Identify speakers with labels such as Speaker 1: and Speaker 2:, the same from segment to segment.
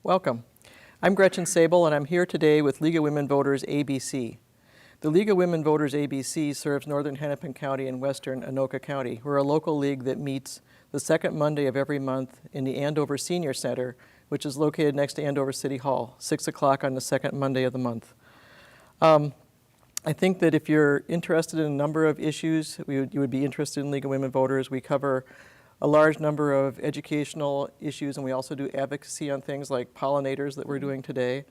Speaker 1: Welcome. I'm Gretchen Sable, and I'm here today with League of Women Voters ABC. The League of Women Voters ABC serves northern Hennepin County and western Anoka County. We're a local league that meets the second Monday of every month in the Andover Senior Center, which is located next to Andover City Hall, 6 o'clock on the second Monday of the month. I think that if you're interested in a number of issues, you would be interested in League of Women Voters. We cover a large number of educational issues, and we also do advocacy on things like pollinators that we're doing today.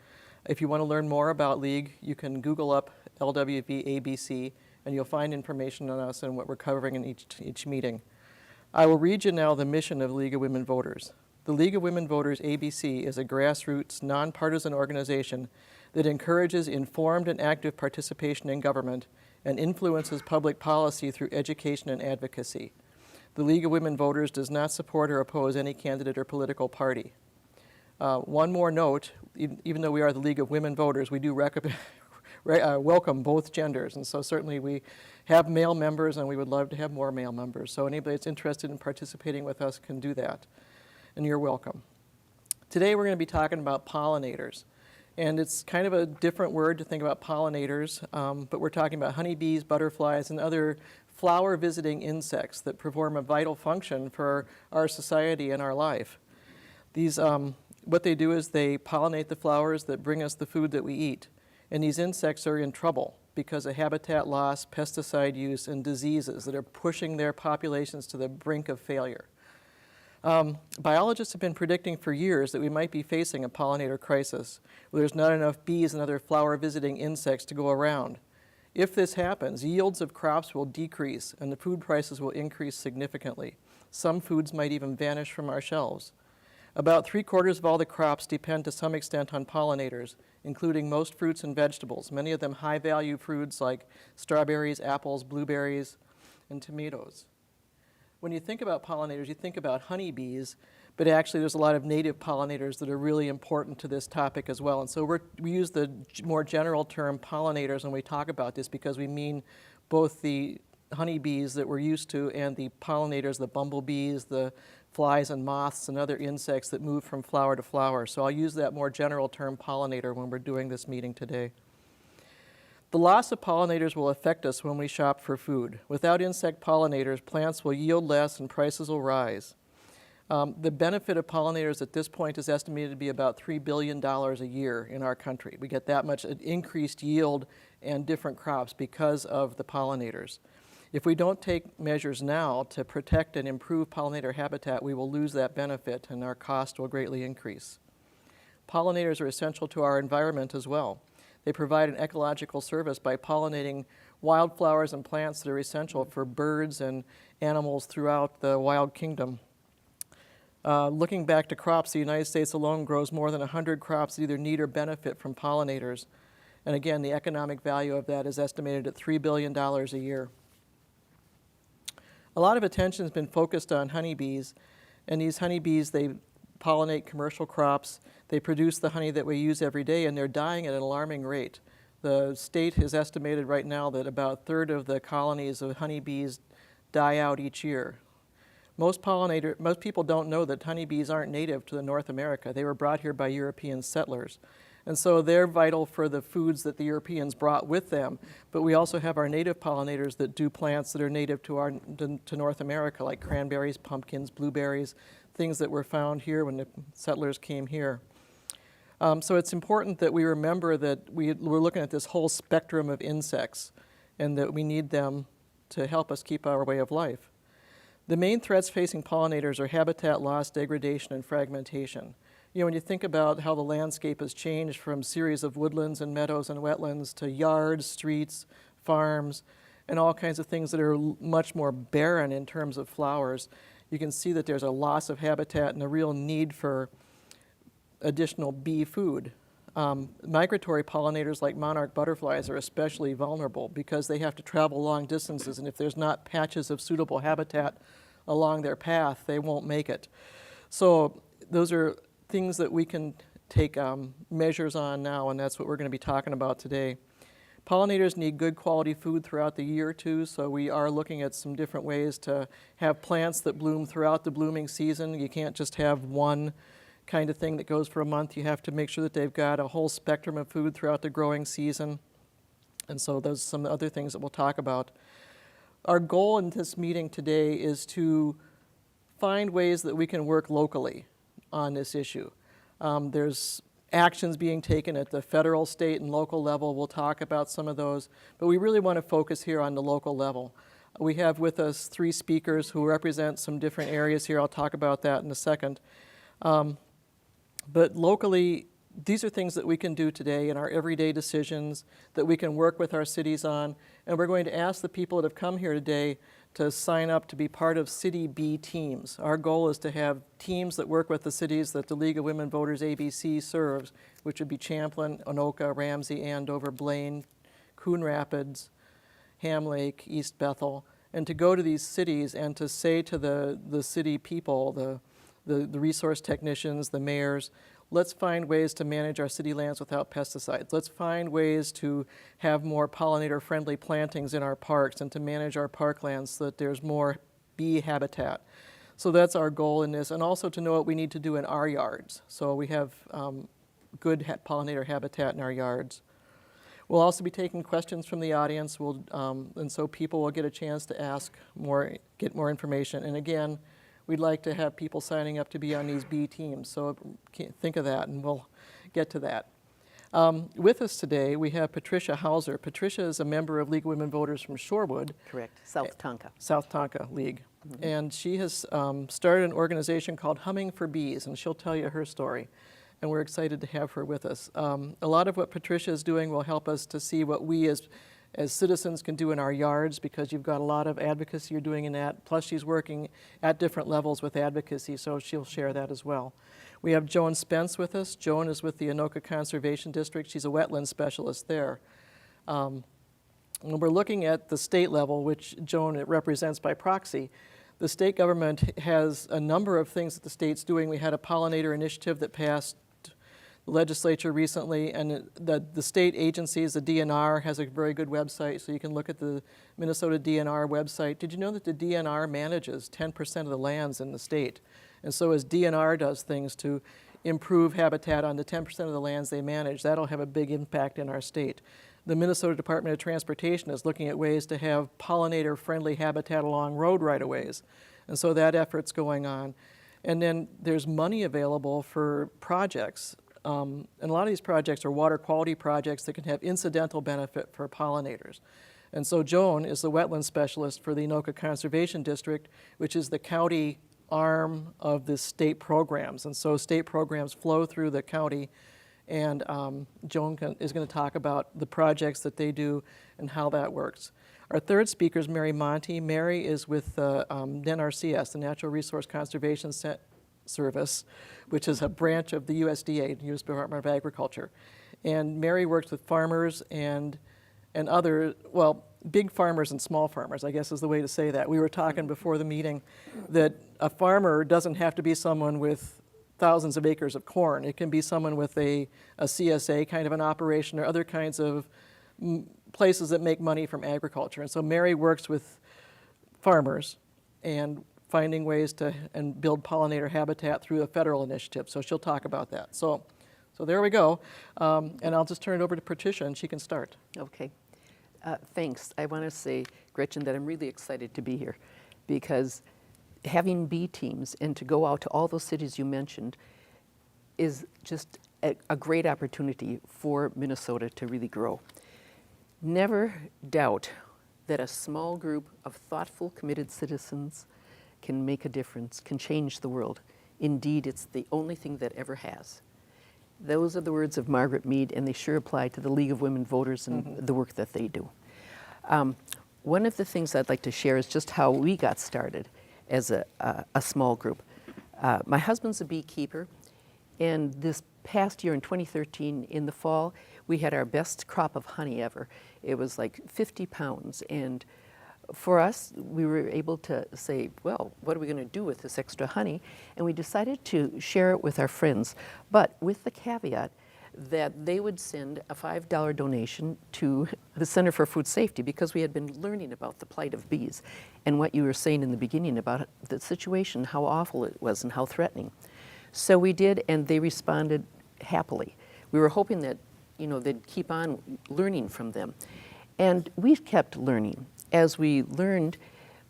Speaker 1: If you want to learn more about League, you can Google up LWV ABC, and you'll find information on us and what we're covering in each meeting. I will read you now the mission of League of Women Voters. The League of Women Voters ABC is a grassroots, nonpartisan organization that encourages informed and active participation in government and influences public policy through education and advocacy. The League of Women Voters does not support or oppose any candidate or political party. One more note, even though we are the League of Women Voters, we do welcome both genders, and so certainly we have male members and we would love to have more male members. So anybody that's interested in participating with us can do that, and you're welcome. Today we're going to be talking about pollinators, and it's kind of a different word to think about pollinators, but we're talking about honeybees, butterflies, and other flower-visiting insects that perform a vital function for our society and our life. These, what they do is they pollinate the flowers that bring us the food that we eat. And these insects are in trouble because of habitat loss, pesticide use, and diseases that are pushing their populations to the brink of failure. Biologists have been predicting for years that we might be facing a pollinator crisis, where there's not enough bees and other flower-visiting insects to go around. If this happens, yields of crops will decrease and the food prices will increase significantly. Some foods might even vanish from our shelves. About 3/4 of all the crops depend to some extent on pollinators, including most fruits and vegetables, many of them high-value fruits like strawberries, apples, blueberries, and tomatoes. When you think about pollinators, you think about honeybees, but actually there's a lot of native pollinators that are really important to this topic as well. And so we use the more general term pollinators when we talk about this because we mean both the honeybees that we're used to and the pollinators, the bumblebees, the flies and moths and other insects that move from flower to flower. So I'll use that more general term pollinator when we're doing this meeting today. The loss of pollinators will affect us when we shop for food. Without insect pollinators, plants will yield less and prices will rise. The benefit of pollinators at this point is estimated to be about $3 billion a year in our country. We get that much increased yield and different crops because of the pollinators. If we don't take measures now to protect and improve pollinator habitat, we will lose that benefit and our cost will greatly increase. Pollinators are essential to our environment as well. They provide an ecological service by pollinating wildflowers and plants that are essential for birds and animals throughout the wild kingdom. Looking back to crops, the United States alone grows more than 100 crops that either need or benefit from pollinators. And again, the economic value of that is estimated at $3 billion a year. A lot of attention has been focused on honeybees, and these honeybees, they pollinate commercial crops. They produce the honey that we use every day, and they're dying at an alarming rate. The state has estimated right now that about 1/3 of the colonies of honeybees die out each year. Most people don't know that honeybees aren't native to North America. They were brought here by European settlers. And so they're vital for the foods that the Europeans brought with them. But we also have our native pollinators that do plants that are native to North America, like cranberries, pumpkins, blueberries, things that were found here when the settlers came here. So it's important that we remember that we're looking at this whole spectrum of insects and that we need them to help us keep our way of life. The main threats facing pollinators are habitat loss, degradation, and fragmentation. You know, when you think about how the landscape has changed from series of woodlands and meadows and wetlands to yards, streets, farms, and all kinds of things that are much more barren in terms of flowers, you can see that there's a loss of habitat and a real need for additional bee food. Migratory pollinators like monarch butterflies are especially vulnerable because they have to travel long distances, and if there's not patches of suitable habitat along their path, they won't make it. So those are things that we can take measures on now, and that's what we're going to be talking about today. Pollinators need good quality food throughout the year too, so we are looking at some different ways to have plants that bloom throughout the blooming season. You can't just have one kind of thing that goes for a month. You have to make sure that they've got a whole spectrum of food throughout the growing season. And so those are some other things that we'll talk about. Our goal in this meeting today is to find ways that we can work locally on this issue. There's actions being taken at the federal, state, and local level. We'll talk about some of those, but we really want to focus here on the local level. We have with us 3 speakers who represent some different areas here. I'll talk about that in a second. But locally, these are things that we can do today in our everyday decisions that we can work with our cities on. And we're going to ask the people that have come here today to sign up to be part of City B teams. Our goal is to have teams that work with the cities that the League of Women Voters ABC serves, which would be Champlin, Anoka, Ramsey, Andover, Blaine, Coon Rapids, Ham Lake, East Bethel, and to go to these cities and to say to the city people, the resource technicians, the mayors, let's find ways to manage our city lands without pesticides. Let's find ways to have more pollinator-friendly plantings in our parks and to manage our parklands so that there's more bee habitat. So that's our goal in this, and also to know what we need to do in our yards. So we have good pollinator habitat in our yards. We'll also be taking questions from the audience, and so people will get a chance to ask more, get more information. And again, we'd like to have people signing up to be on these B teams, so think of that, and we'll get to that. With us today, we have Patricia Hauser. Patricia is a member of League of Women Voters from Shorewood.
Speaker 2: Correct, South Tonka.
Speaker 1: South Tonka League. Mm-hmm. And she has started an organization called Humming for Bees, and she'll tell you her story. And we're excited to have her with us. A lot of what Patricia is doing will help us to see what we as citizens can do in our yards, because you've got a lot of advocacy you're doing in that. Plus she's working at different levels with advocacy, so she'll share that as well. We have Joan Spence with us. Joan is with the Anoka Conservation District. She's a wetland specialist there. And we're looking at the state level, which Joan represents by proxy. The state government has a number of things that the state's doing. We had a pollinator initiative that passed the legislature recently, and the state agencies, the DNR has a very good website, so you can look at the Minnesota DNR website. Did you know that the DNR manages 10% of the lands in the state? And so as DNR does things to improve habitat on the 10% of the lands they manage, that'll have a big impact in our state. The Minnesota Department of Transportation is looking at ways to have pollinator-friendly habitat along road right-of-ways. And so that effort's going on. And then there's money available for projects. And a lot of these projects are water quality projects that can have incidental benefit for pollinators. And so Joan is the wetland specialist for the Anoka Conservation District, which is the county arm of the state programs. And so state programs flow through the county, and Joan is going to talk about the projects that they do and how that works. Our third speaker is Mary Monty. Mary is with NRCS, the Natural Resource Conservation Service, which is a branch of the USDA, the U.S. Department of Agriculture. And Mary works with farmers and other, well, big farmers and small farmers, I guess is the way to say that. We were talking before the meeting that a farmer doesn't have to be someone with thousands of acres of corn. It can be someone with a CSA kind of an operation or other kinds of places that make money from agriculture. And so Mary works with farmers and finding ways to build pollinator habitat through a federal initiative. So she'll talk about that. So there we go. And I'll just turn it over to Patricia, and she can start.
Speaker 2: Okay. Thanks. I want to say, Gretchen, that I'm really excited to be here, because having bee teams and to go out to all those cities you mentioned is just a great opportunity for Minnesota to really grow. Never doubt that a small group of thoughtful, committed citizens can make a difference, can change the world. Indeed, it's the only thing that ever has. Those are the words of Margaret Mead, and they sure apply to the League of Women Voters and the work that they do. One of the things I'd like to share is just how we got started as a small group. My husband's a beekeeper, and this past year in 2013, in the fall, we had our best crop of honey ever. It was like 50 pounds, and for us, we were able to say, well, what are we going to do with this extra honey? And we decided to share it with our friends, but with the caveat that they would send a $5 donation to the Center for Food Safety, because we had been learning about the plight of bees and what you were saying in the beginning about the situation, how awful it was and how threatening. So we did, and they responded happily. We were hoping that, they'd keep on learning from them. And we kept learning. As we learned,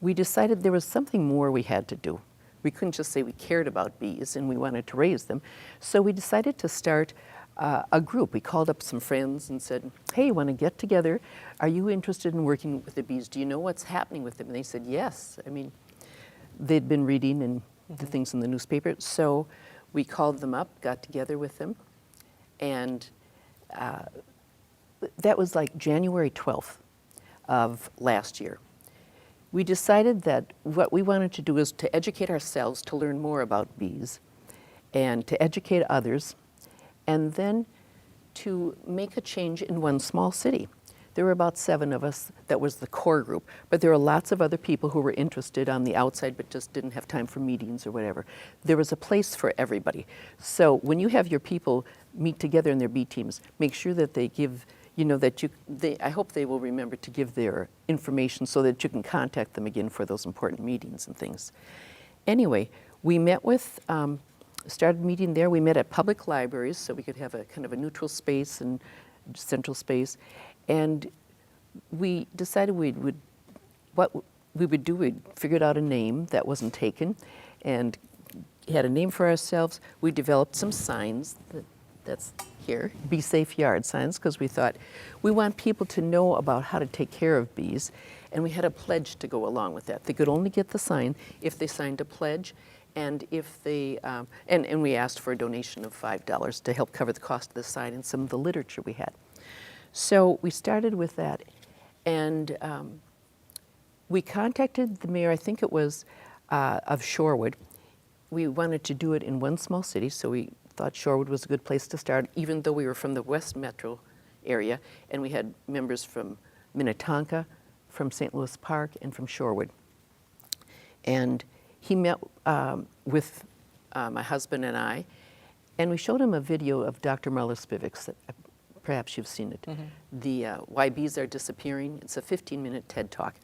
Speaker 2: we decided there was something more we had to do. We couldn't just say we cared about bees and we wanted to raise them. So we decided to start a group. We called up some friends and said, hey, you want to get together? Are you interested in working with the bees? Do you know what's happening with them? And they said, yes. I mean, they'd been reading and the things in the newspaper. So we called them up, got together with them, and that was like January 12th of last year. We decided that what we wanted to do is to educate ourselves, to learn more about bees, and to educate others, and then to make a change in one small city. There were about 7 of us. That was the core group. But there were lots of other people who were interested on the outside but just didn't have time for meetings or whatever. There was a place for everybody. So when you have your people meet together in their bee teams, make sure that they give, I hope they will remember to give their information so that you can contact them again for those important meetings and things. Anyway, we met with, started meeting there. We met at public libraries so we could have a kind of a neutral space and central space. And we decided what we would do, we'd figured out a name that wasn't taken and had a name for ourselves. We developed some signs, that's here, Bee Safe Yard signs, because we thought we want people to know about how to take care of bees. And we had a pledge to go along with that. They could only get the sign if they signed a pledge, and if they, and we asked for a donation of $5 to help cover the cost of the sign and some of the literature we had. So we started with that, and we contacted the mayor, I think it was of Shorewood. We wanted to do it in one small city, so we thought Shorewood was a good place to start, even though we were from the West Metro area, and we had members from Minnetonka, from St. Louis Park, and from Shorewood. And he met with my husband and I, and we showed him a video of Dr. Marla Spivak's. Perhaps you've seen it. The Why Bees Are Disappearing. It's a 15-minute TED Talk.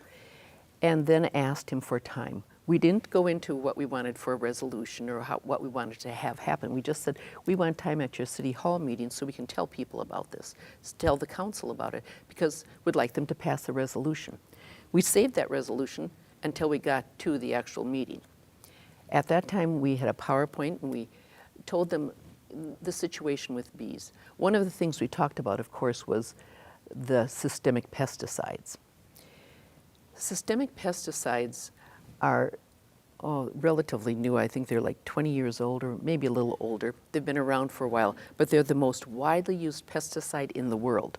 Speaker 2: And then asked him for time. We didn't go into what we wanted for a resolution or what we wanted to have happen. We just said, we want time at your city hall meeting so we can tell people about this, tell the council about it, because we'd like them to pass a resolution. We saved that resolution until we got to the actual meeting. At that time, we had a PowerPoint, and we told them the situation with bees. One of the things we talked about, of course, was the systemic pesticides. Systemic pesticides are relatively new. I think they're like 20 years old or maybe a little older. They've been around for a while, but they're the most widely used pesticide in the world.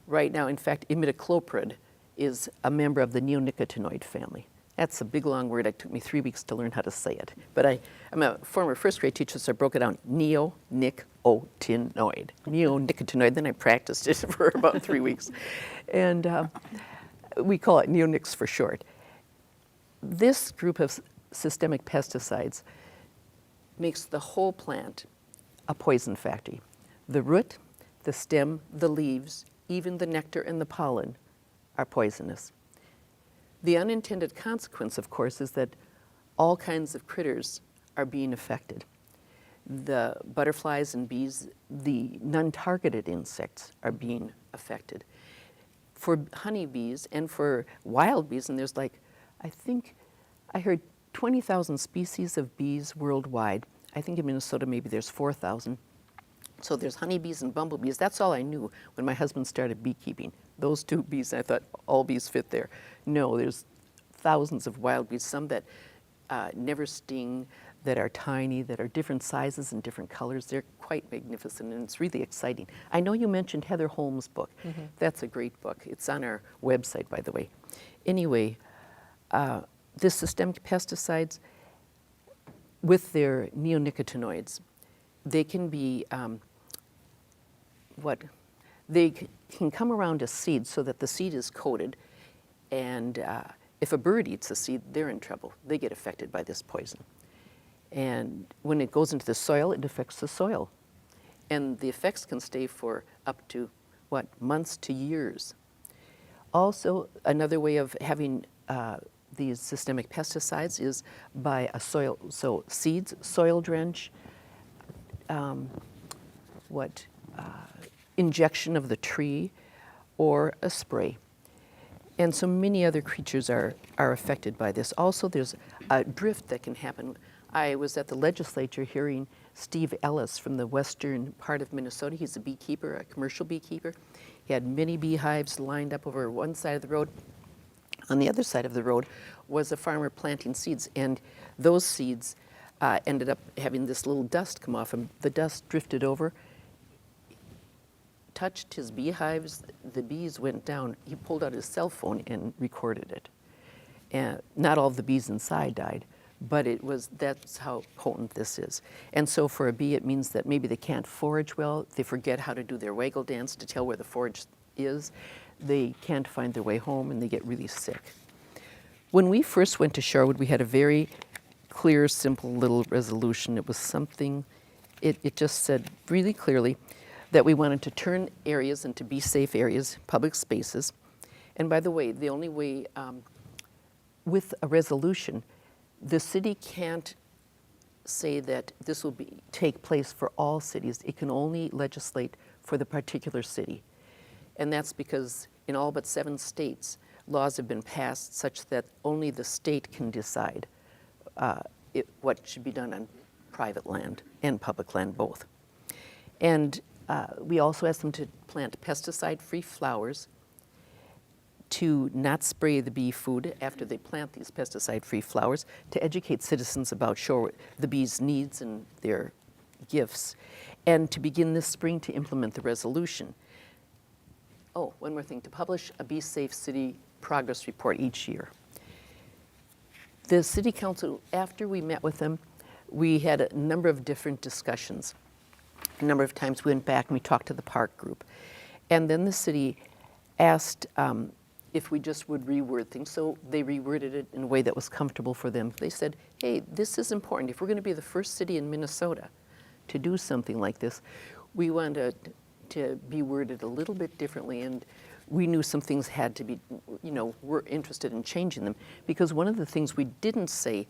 Speaker 2: Right now, in fact, imidacloprid is a member of the neonicotinoid family. That's a big, long word. It took me 3 weeks to learn how to say it. But I'm a former first grade teacher, so I broke it down. Neonicotinoid. Neonicotinoid. Then I practiced it for about 3 weeks. And we call it neonics for short. This group of systemic pesticides makes the whole plant a poison factory. The root, the stem, the leaves, even the nectar and the pollen are poisonous. The unintended consequence, of course, is that all kinds of critters are being affected. The butterflies and bees, the non-targeted insects are being affected. For honeybees and for wild bees, and there's like, I think I heard 20,000 species of bees worldwide. I think in Minnesota maybe there's 4,000. So there's honeybees and bumblebees. That's all I knew when my husband started beekeeping. Those 2 bees, I thought all bees fit there. No, there's thousands of wild bees, some that never sting, that are tiny, that are different sizes and different colors. They're quite magnificent, and it's really exciting. I know you mentioned Heather Holmes' book. Mm-hmm. That's a great book. It's on our website, by the way. Anyway, the systemic pesticides, with their neonicotinoids, they can be they can come around a seed so that the seed is coated, and if a bird eats the seed, they're in trouble. They get affected by this poison. And when it goes into the soil, it affects the soil. And the effects can stay for up to, months to years. Also, another way of having these systemic pesticides is by a soil, so seeds, soil drench, injection of the tree, or a spray. And so many other creatures are affected by this. Also, there's a drift that can happen. I was at the legislature hearing Steve Ellis from the western part of Minnesota. He's a beekeeper, a commercial beekeeper. He had many beehives lined up over one side of the road. On the other side of the road was a farmer planting seeds, and those seeds ended up having this little dust come off, and the dust drifted over, touched his beehives, the bees went down. He pulled out his cell phone and recorded it. And not all of the bees inside died, but that's how potent this is. And so for a bee, it means that maybe they can't forage well, they forget how to do their waggle dance to tell where the forage is, they can't find their way home, and they get really sick. When we first went to Shorewood, we had a very clear, simple little resolution. It was something, it just said really clearly that we wanted to turn areas into bee-safe areas, public spaces. And by the way, the only way, with a resolution, the city can't say that this will take place for all cities. It can only legislate for the particular city. And that's because in all but 7 states, laws have been passed such that only the state can decide what should be done on private land and public land both. And we also asked them to plant pesticide-free flowers, to not spray the bee food after they plant these pesticide-free flowers, to educate citizens about the bees' needs and their gifts, and to begin this spring to implement the resolution. Oh, one more thing, to publish a Bee Safe City progress report each year. The City Council, after we met with them, we had a number of different discussions. A number of times we went back and we talked to the park group. And then the city asked if we just would reword things. So they reworded it in a way that was comfortable for them. They said, hey, this is important. If we're going to be the first city in Minnesota to do something like this, we want to be worded a little bit differently. And we knew some things had to be, we're interested in changing them. Because one of the things we didn't say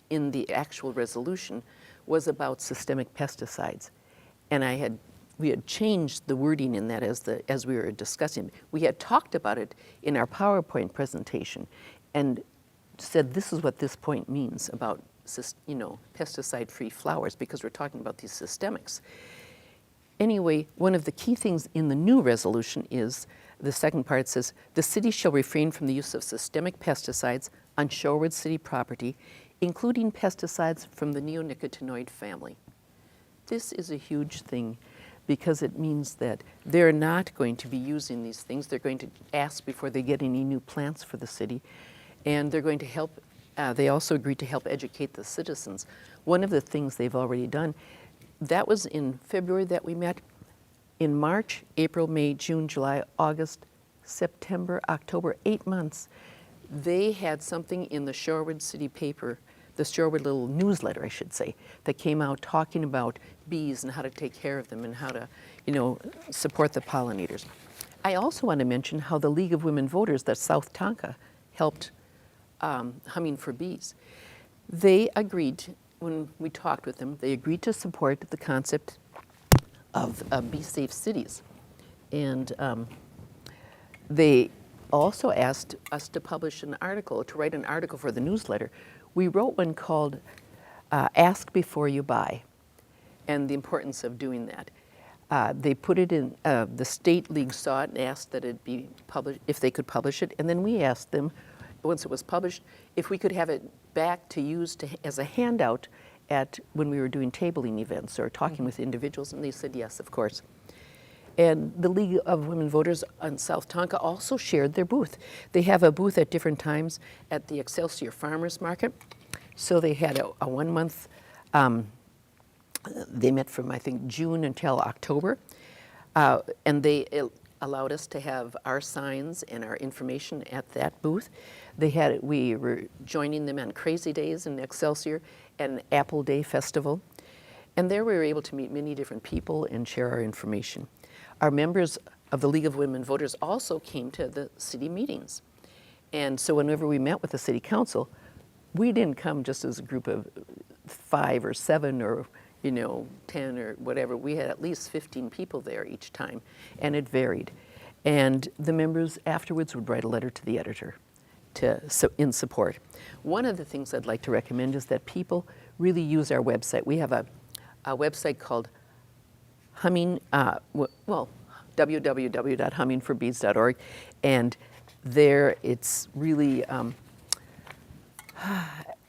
Speaker 2: in the actual resolution was about systemic pesticides. And we had changed the wording in that as we were discussing. We had talked about it in our PowerPoint presentation and said this is what this point means about pesticide-free flowers, because we're talking about these systemics. Anyway, one of the key things in the new resolution is, the second part says, the city shall refrain from the use of systemic pesticides on Shorewood city property, including pesticides from the neonicotinoid family. This is a huge thing because it means that they're not going to be using these things. They're going to ask before they get any new plants for the city, and they're going to help. They also agreed to help educate the citizens. One of the things they've already done, that was in February that we met. In March, April, May, June, July, August, September, October, 8 months, they had something in the Shorewood city paper, the Shorewood little newsletter, I should say, that came out talking about bees and how to take care of them and how to, support the pollinators. I also want to mention how the League of Women Voters, that South Tonka, helped Humming for Bees. They agreed, when we talked with them, they agreed to support the concept of bee-safe cities. And they also asked us to publish an article, to write an article for the newsletter. We wrote one called Ask Before You Buy, and the importance of doing that. They put it in, the State League saw it and asked that it be published, if they could publish it, and then we asked them, once it was published, if we could have it back to use as a handout when we were doing tabling events or talking with individuals, and they said yes, of course. And the League of Women Voters on South Tonka also shared their booth. They have a booth at different times at the Excelsior Farmers Market. So they had a 1 month, they met from, I think, June until October. And they allowed us to have our signs and our information at that booth. We were joining them on Crazy Days in Excelsior and Apple Day Festival. And there we were able to meet many different people and share our information. Our members of the League of Women Voters also came to the city meetings. And so whenever we met with the city council, we didn't come just as a group of 5 or 7 or 10 or whatever. We had at least 15 people there each time, and it varied. And the members afterwards would write a letter to the editor in support. One of the things I'd like to recommend is that people really use our website. We have a website called www.hummingforbees.org, and there it's really,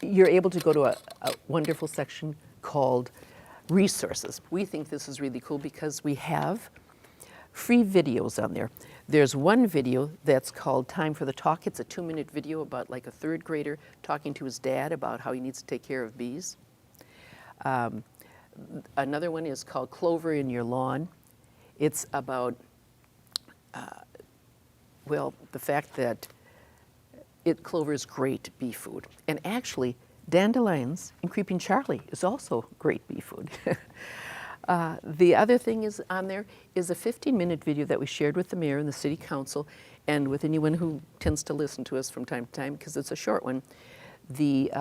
Speaker 2: you're able to go to a wonderful section called resources. We think this is really cool because we have free videos on there. There's one video that's called Time for the Talk. It's a 2-minute video about like a 3rd grader talking to his dad about how he needs to take care of bees. Another one is called Clover in Your Lawn. It's about, the fact that clover is great bee food. And actually, dandelions and creeping Charlie is also great bee food. The other thing is on there is a 15-minute video that we shared with the mayor and the city council and with anyone who tends to listen to us from time to time, because it's a short one, the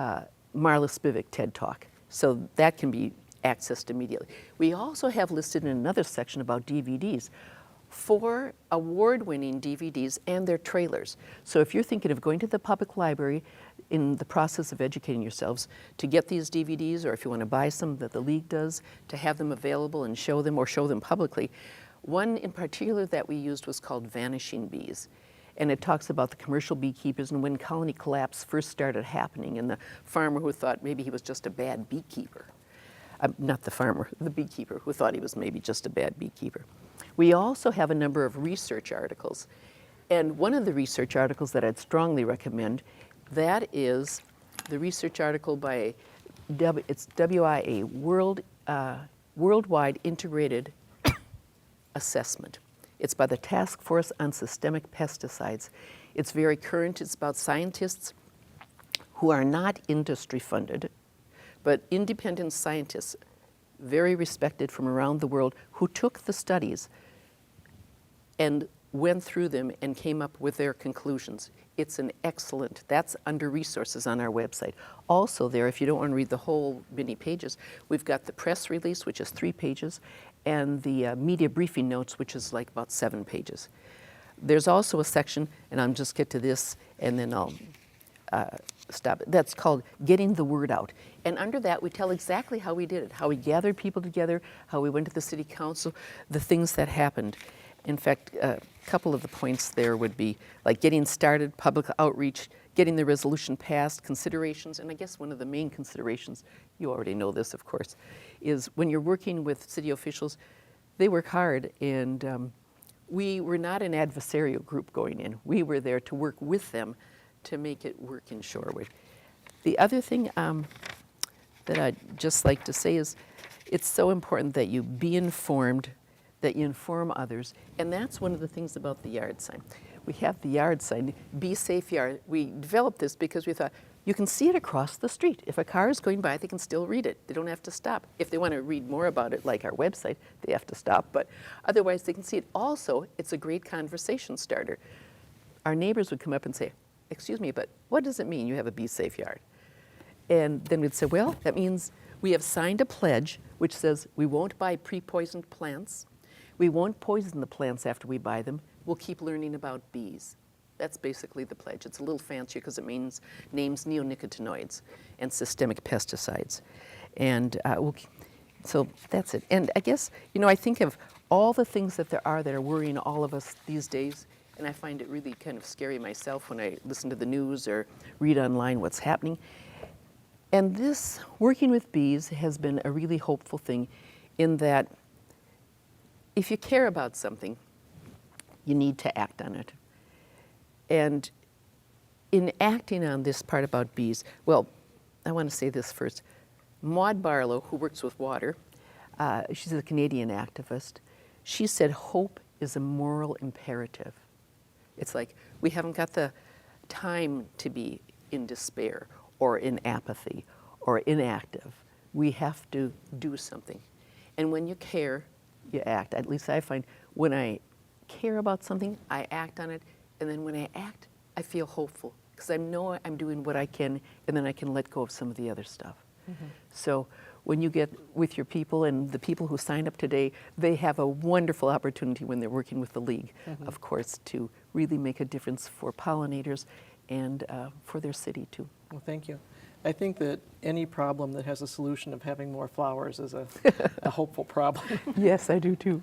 Speaker 2: Marla Spivak TED Talk. So that can be accessed immediately. We also have listed in another section about DVDs 4 award-winning DVDs and their trailers. So if you're thinking of going to the public library in the process of educating yourselves to get these DVDs, or if you want to buy some that the League does, to have them available and show them or show them publicly, one in particular that we used was called Vanishing Bees. And it talks about the commercial beekeepers and when colony collapse first started happening, and the farmer who thought maybe he was just a bad beekeeper. Not the farmer, the beekeeper who thought he was maybe just a bad beekeeper. We also have a number of research articles. And one of the research articles that I'd strongly recommend, that is the research article by, it's WIA, Worldwide Integrated Assessment. It's by the Task Force on Systemic Pesticides. It's very current. It's about scientists who are not industry funded, but independent scientists, very respected from around the world, who took the studies and went through them and came up with their conclusions. It's an excellent, that's under resources on our website. Also there, if you don't want to read the whole many pages, we've got the press release, which is 3 pages, and the media briefing notes, which is like about 7 pages. There's also a section, and I'll just get to this, and then I'll stop it. That's called Getting the Word Out. And under that, we tell exactly how we did it, how we gathered people together, how we went to the city council, the things that happened. In fact, a couple of the points there would be like getting started, public outreach, getting the resolution passed, considerations, and I guess one of the main considerations, you already know this, of course, is when you're working with city officials, they work hard, and we were not an adversarial group going in. We were there to work with them to make it work in Shorewood. The other thing that I'd just like to say is it's so important that you be informed, that you inform others, and that's one of the things about the yard sign. We have the yard sign, Be Safe Yard. We developed this because we thought you can see it across the street. If a car is going by, they can still read it. They don't have to stop. If they want to read more about it, like our website, they have to stop, but otherwise they can see it. Also, it's a great conversation starter. Our neighbors would come up and say, "Excuse me, but what does it mean you have a Be Safe Yard?" And then we'd say, well, that means we have signed a pledge which says we won't buy pre-poisoned plants. We won't poison the plants after we buy them. We'll keep learning about bees. That's basically the pledge. It's a little fancier because it names neonicotinoids and systemic pesticides. And so that's it. And I guess, I think of all the things that there are that are worrying all of us these days, and I find it really kind of scary myself when I listen to the news or read online what's happening. And this, working with bees, has been a really hopeful thing in that if you care about something, you need to act on it. And in acting on this part about bees, well, I want to say this first. Maud Barlow, who works with water, she's a Canadian activist, she said hope is a moral imperative. It's like we haven't got the time to be in despair or in apathy or inactive. We have to do something. And when you care, you act. At least I find when I care about something, I act on it. And then when I act, I feel hopeful because I know I'm doing what I can, and then I can let go of some of the other stuff. So when you get with your people, and the people who signed up today, they have a wonderful opportunity when they're working with the League, of course, to really make a difference for pollinators and for their city too.
Speaker 1: Well, thank you. I think that any problem that has a solution of having more flowers is a hopeful problem.
Speaker 2: Yes, I do too.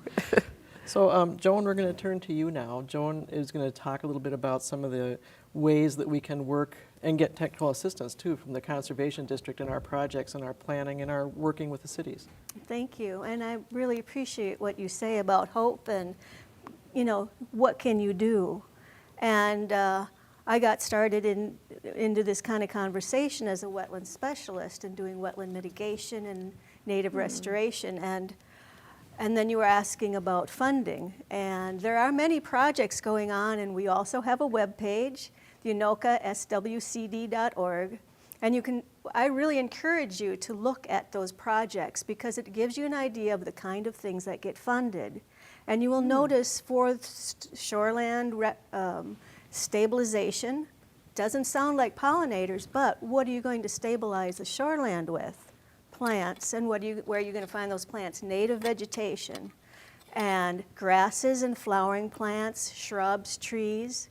Speaker 1: So, Joan, we're going to turn to you now. Joan is going to talk a little bit about some of the ways that we can work and get technical assistance, too, from the Conservation District in our projects and our planning and our working with the cities.
Speaker 3: Thank you, and I really appreciate what you say about hope and, you know, what can you do? And I got started into this kind of conversation as a wetland specialist and doing wetland mitigation and native restoration, and then you were asking about funding. And there are many projects going on, and we also have a web page, the SWCD.org. And I really encourage you to look at those projects because it gives you an idea of the kind of things that get funded. And you will notice for shoreland stabilization, doesn't sound like pollinators, but what are you going to stabilize the shoreland with? Plants. And where are you going to find those plants? Native vegetation and grasses and flowering plants, shrubs, trees.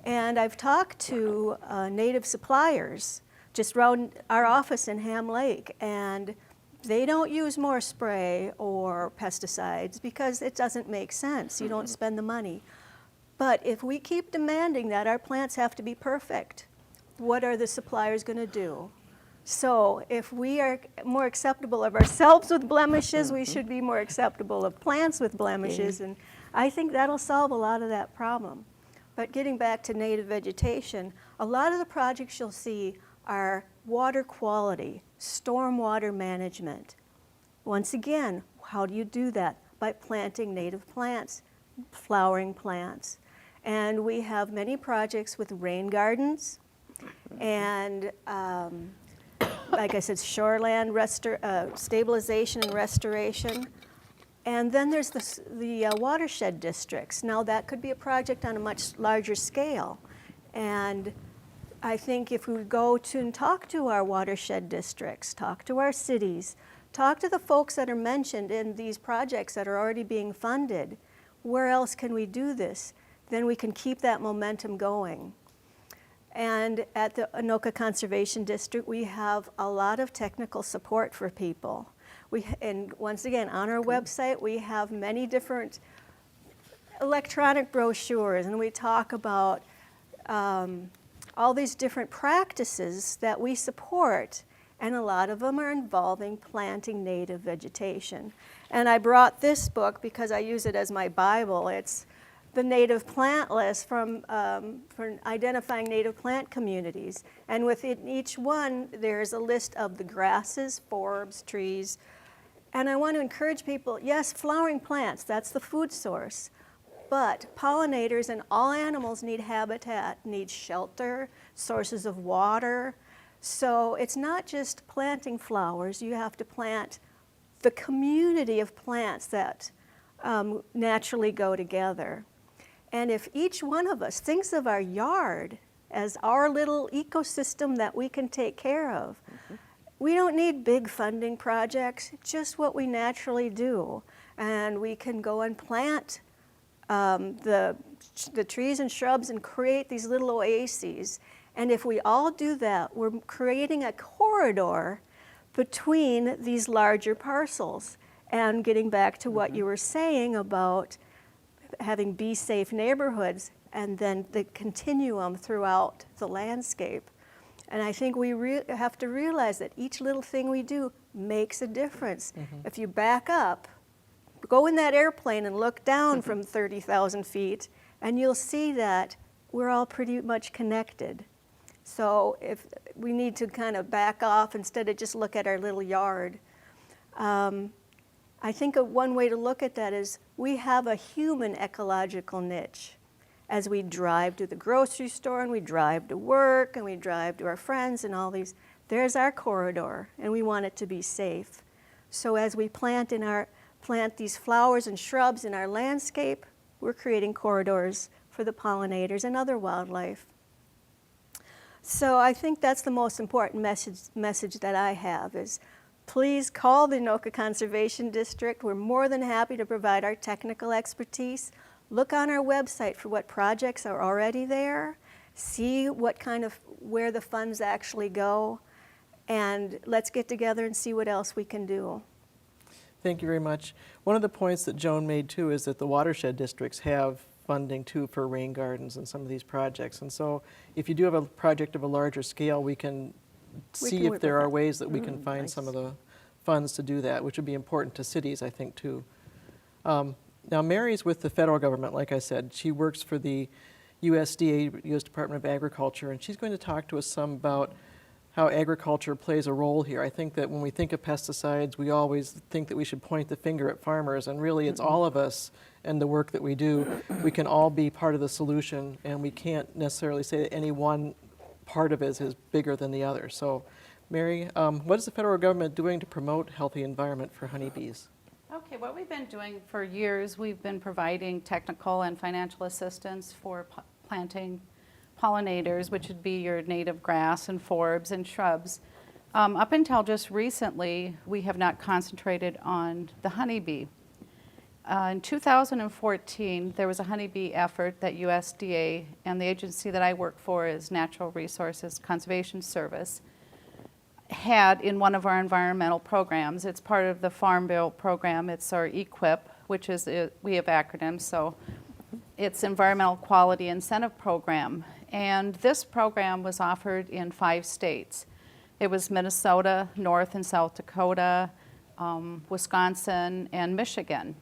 Speaker 3: And I've talked to native suppliers just around our office in Ham Lake, and they don't use more spray or pesticides because it doesn't make sense. You don't spend the money. But if we keep demanding that our plants have to be perfect, what are the suppliers going to do? So if we are more acceptable of ourselves with blemishes, we should be more acceptable of plants with blemishes, and I think that'll solve a lot of that problem. But getting back to native vegetation, a lot of the projects you'll see are water quality, stormwater management. Once again, how do you do that? By planting native plants, flowering plants. And we have many projects with rain gardens and like I said, shoreland stabilization and restoration. And then there's the watershed districts. Now that could be a project on a much larger scale. And I think if we go to and talk to our watershed districts, talk to our cities, talk to the folks that are mentioned in these projects that are already being funded, where else can we do this? Then we can keep that momentum going. And at the Anoka Conservation District, we have a lot of technical support for people. And once again, on our website, we have many different electronic brochures, and we talk about all these different practices that we support, and a lot of them are involving planting native vegetation. And I brought this book because I use it as my Bible. It's the native plant list for identifying native plant communities. And within each one, there's a list of the grasses, forbs, trees. And I want to encourage people, yes, flowering plants, that's the food source. But pollinators and all animals need habitat, need shelter, sources of water. So it's not just planting flowers, you have to plant the community of plants that naturally go together. And if each one of us thinks of our yard as our little ecosystem that we can take care of, we don't need big funding projects, just what we naturally do. And we can go and plant the trees and shrubs and create these little oases. And if we all do that, we're creating a corridor between these larger parcels. And getting back to what you were saying about having bee-safe neighborhoods and then the continuum throughout the landscape. And I think we have to realize that each little thing we do makes a difference. If you back up, go in that airplane and look down from 30,000 feet, and you'll see that we're all pretty much connected. So if we need to kind of back off instead of just look at our little yard. I think one way to look at that is we have a human ecological niche. As we drive to the grocery store and we drive to work and we drive to our friends and all these, there's our corridor, and we want it to be safe. So as we plant these flowers and shrubs in our landscape, we're creating corridors for the pollinators and other wildlife. So I think that's the most important message that I have is please call the Anoka Conservation District. We're more than happy to provide our technical expertise. Look on our website for what projects are already there. See what where the funds actually go. And let's get together and see what else we can do.
Speaker 1: Thank you very much. One of the points that Joan made too is that the watershed districts have funding too for rain gardens and some of these projects. And so if you do have a project of a larger scale, we can see if there are ways that we can find
Speaker 2: nice.
Speaker 1: some of the funds to do that, which would be important to cities, I think, too. Now, Mary's with the federal government, like I said. She works for the USDA, U.S. Department of Agriculture, and she's going to talk to us some about how agriculture plays a role here. I think that when we think of pesticides, we always think that we should point the finger at farmers, and really it's all of us and the work that we do. We can all be part of the solution, and we can't necessarily say that any one part of it is bigger than the other. So, Mary, what is the federal government doing to promote healthy environment for honeybees?
Speaker 4: Okay, what we've been doing for years, we've been providing technical and financial assistance for planting pollinators, which would be your native grass and forbs and shrubs. Up until just recently, we have not concentrated on the honeybee. In 2014, there was a honeybee effort that USDA and the agency that I work for is Natural Resources Conservation Service had in one of our environmental programs. It's part of the Farm Bill program. It's our EQIP, which is, we have acronyms, so it's Environmental Quality Incentive Program. And this program was offered in 5 states. It was Minnesota, North and South Dakota, Wisconsin, and Michigan.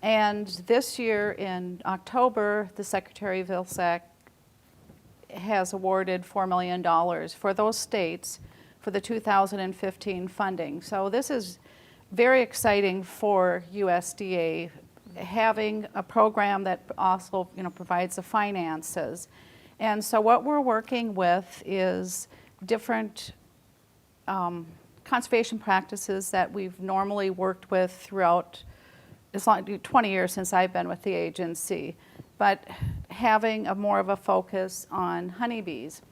Speaker 4: And this year in October, the Secretary of Vilsack has awarded $4 million for those states for the 2015 funding. So this is very exciting for USDA, having a program that also provides the finances. And so what we're working with is different conservation practices that we've normally worked with throughout, it's like 20 years since I've been with the agency, but having more of a focus on honeybees.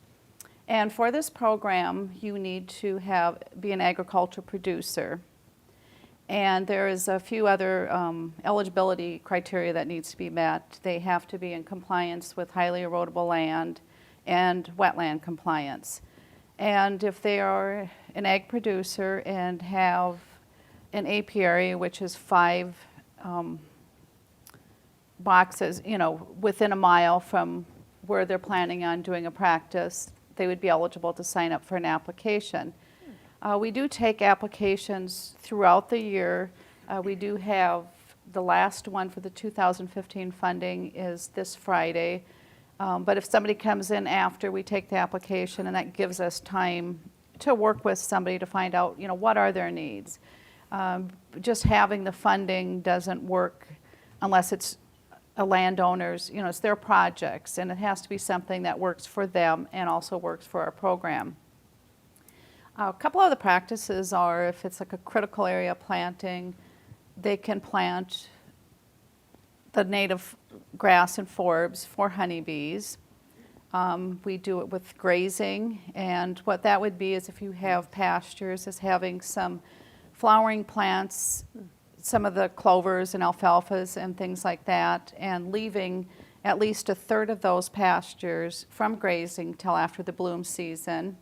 Speaker 4: And for this program, you need to be an agriculture producer. And there is a few other eligibility criteria that needs to be met. They have to be in compliance with highly erodible land and wetland compliance. And if they are an ag producer and have an apiary, which is 5 boxes, within a mile from where they're planning on doing a practice, they would be eligible to sign up for an application. We do take applications throughout the year. We do have the last one for the 2015 funding is this Friday. But if somebody comes in after, we take the application, and that gives us time to work with somebody to find out, what are their needs. Just having the funding doesn't work unless it's a landowner's, it's their projects, and it has to be something that works for them and also works for our program. A couple of the practices are, if it's like a critical area planting, they can plant the native grass and forbs for honeybees. We do it with grazing, and what that would be is if you have pastures, is having some flowering plants, some of the clovers and alfalfas and things like that, and leaving at least a third of those pastures from grazing till after the bloom season.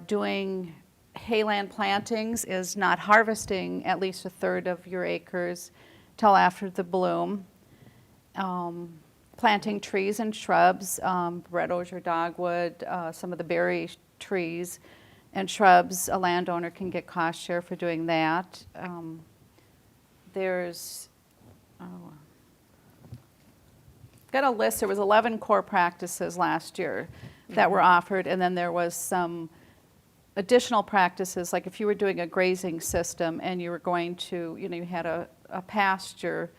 Speaker 4: Doing hayland plantings is not harvesting at least a third of your acres till after the bloom. Planting trees and shrubs, red osier, dogwood, some of the berry trees and shrubs, a landowner can get cost share for doing that. There's, got a list, there was 11 core practices last year that were offered, and then there was some additional practices, like if you were doing a grazing system and you were going to, you had a pasture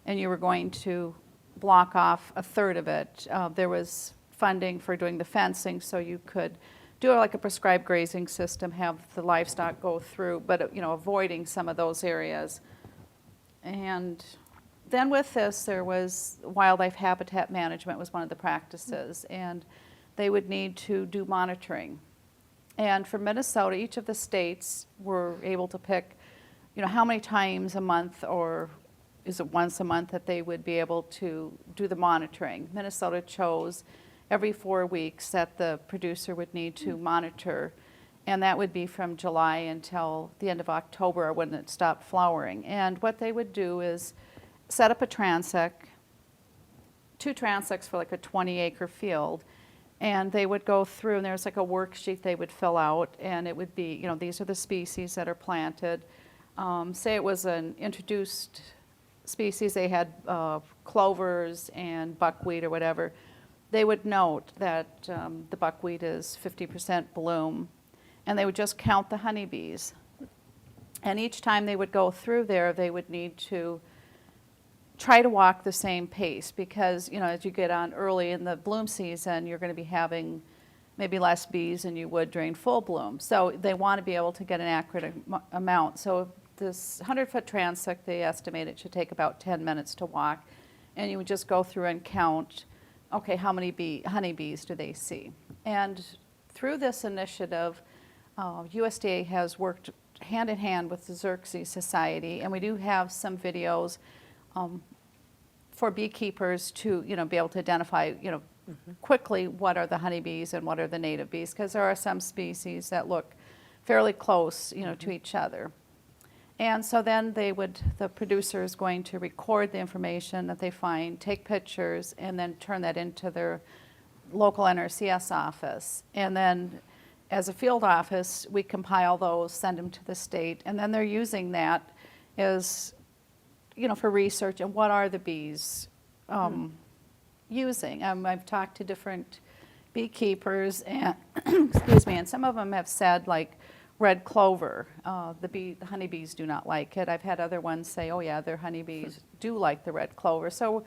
Speaker 4: and you were going to block off a third of it. There was funding for doing the fencing, so you could do like a prescribed grazing system, have the livestock go through, but avoiding some of those areas. And then with this, there was wildlife habitat management was one of the practices, and they would need to do monitoring. And for Minnesota, each of the states were able to pick, how many times a month, or is it once a month, that they would be able to do the monitoring. Minnesota chose every 4 weeks that the producer would need to monitor, and that would be from July until the end of October when it stopped flowering. And what they would do is set up a transect, 2 transects for like a 20-acre field, and they would go through, and there's like a worksheet they would fill out, and it would be, these are the species that are planted. Say it was an introduced species, they had clovers and buckwheat or whatever. They would note that the buckwheat is 50% bloom, and they would just count the honeybees. And each time they would go through there, they would need to try to walk the same pace, because as you get on early in the bloom season, you're going to be having maybe less bees than you would during full bloom. So they want to be able to get an accurate amount. So this 100-foot transect, they estimate it should take about 10 minutes to walk, and you would just go through and count, okay, how many honeybees do they see? And through this initiative, USDA has worked hand in hand with the Xerxes Society, and we do have some videos for beekeepers to be able to identify quickly what are the honeybees and what are the native bees, because there are some species that look fairly close to each other. And so then the producer is going to record the information that they find, take pictures, and then turn that into their local NRCS office. And then as a field office, we compile those, send them to the state, and then they're using that as, for research and what are the bees using. I've talked to different beekeepers, and excuse me, and some of them have said, like, red clover, the honeybees do not like it. I've had other ones say, oh yeah, their honeybees do like the red clover. So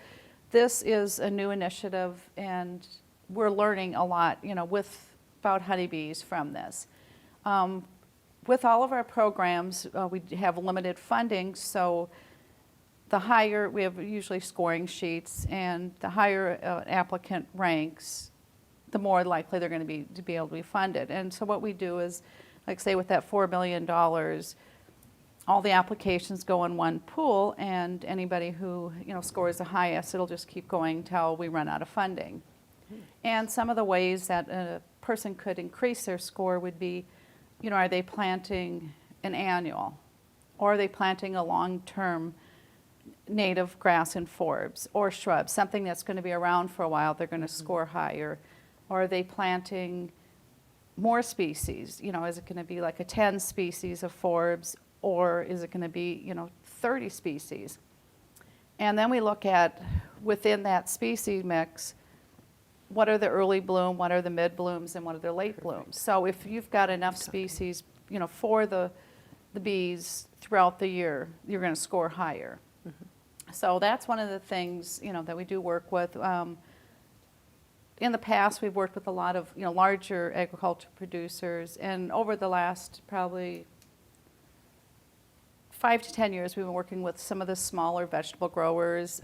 Speaker 4: this is a new initiative, and we're learning a lot, about honeybees from this. With all of our programs, we have limited funding, so the higher, we have usually scoring sheets, and the higher an applicant ranks, the more likely they're going to be able to be funded. And so what we do is, like say with that $4 million, all the applications go in one pool, and anybody who scores the highest, it'll just keep going till we run out of funding. And some of the ways that a person could increase their score would be, are they planting an annual, or are they planting a long-term native grass and forbs or shrubs, something that's going to be around for a while, they're going to score higher, or are they planting more species? Is it going to be like a 10 species of forbs, or is it going to be 30 species? And then we look at, within that species mix, what are the early bloom, what are the mid blooms, and what are the late blooms? So if you've got enough species for the bees throughout the year, you're going to score higher. So that's one of the things that we do work with. In the past, we've worked with a lot of larger agriculture producers, and over the last probably 5 to 10 years, we've been working with some of the smaller vegetable growers,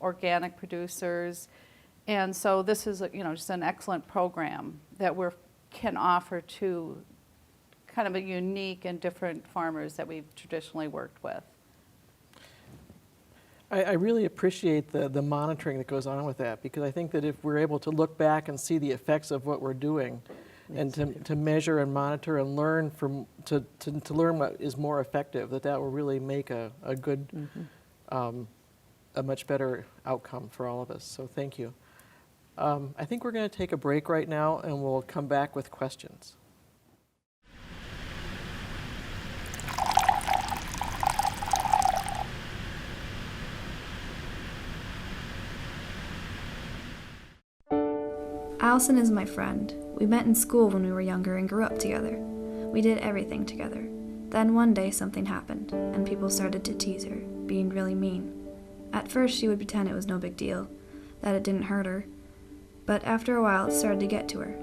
Speaker 4: organic producers, and so this is just an excellent program that we can offer to kind of a unique and different farmers that we've traditionally worked with.
Speaker 1: I really appreciate the monitoring that goes on with that, because I think that if we're able to look back and see the effects of what we're doing, and to measure and monitor and learn to learn what is more effective, that will really make a good, a much better outcome for all of us. So thank you. I think we're going to take a break right now, and we'll come back with questions.
Speaker 5: Allison is my friend. We met in school when we were younger and grew up together. We did everything together. Then one day something happened, and people started to tease her, being really mean. At first she would pretend it was no big deal, that it didn't hurt her. But after a while it started to get to her.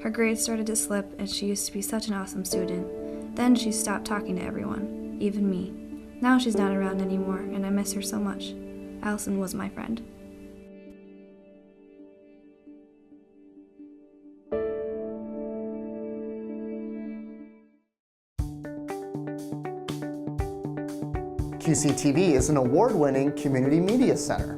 Speaker 5: Her grades started to slip, and she used to be such an awesome student. Then she stopped talking to everyone, even me. Now she's not around anymore, and I miss her so much. Allison was my friend.
Speaker 6: QCTV is an award-winning community media center.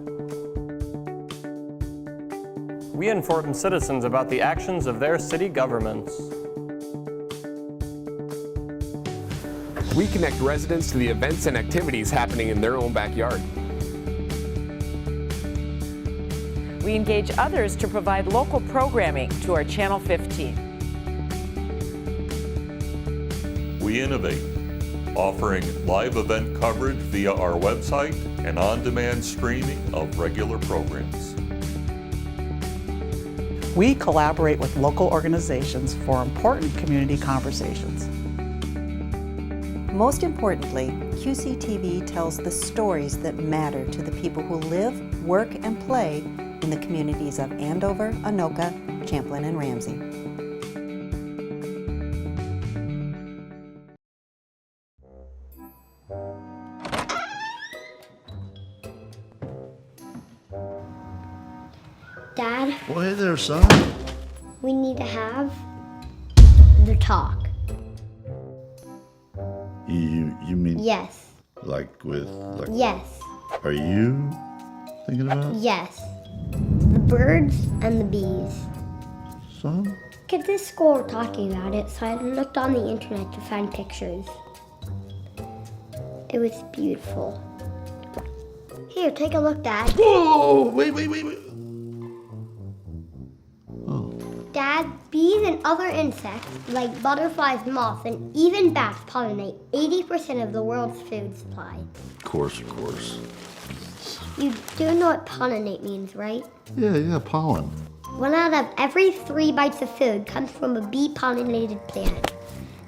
Speaker 7: We inform citizens about the actions of their city governments.
Speaker 8: We connect residents to the events and activities happening in their own backyard.
Speaker 9: We engage others to provide local programming to our Channel 15.
Speaker 10: We innovate, offering live event coverage via our website and on-demand streaming of regular programs.
Speaker 11: We collaborate with local organizations for important community conversations.
Speaker 12: Most importantly, QCTV tells the stories that matter to the people who live, work, and play in the communities of Andover, Anoka, Champlin, and Ramsey.
Speaker 13: Dad?
Speaker 14: Well, hey there, son.
Speaker 13: We need to have the talk.
Speaker 14: You mean?
Speaker 13: Yes.
Speaker 14: Like with, like?
Speaker 13: Yes.
Speaker 14: Are you thinking about?
Speaker 13: Yes. The birds and the bees.
Speaker 14: Son?
Speaker 13: Kids at school were talking about it, so I looked on the internet to find pictures. It was beautiful. Here, take a look, Dad.
Speaker 14: Whoa! Wait.
Speaker 13: Dad, bees and other insects, like butterflies, moths, and even bats pollinate 80% of the world's food supply.
Speaker 14: Of course.
Speaker 13: You do know what pollinate means, right?
Speaker 14: Yeah, pollen.
Speaker 13: 1 out of every 3 bites of food comes from a bee-pollinated plant.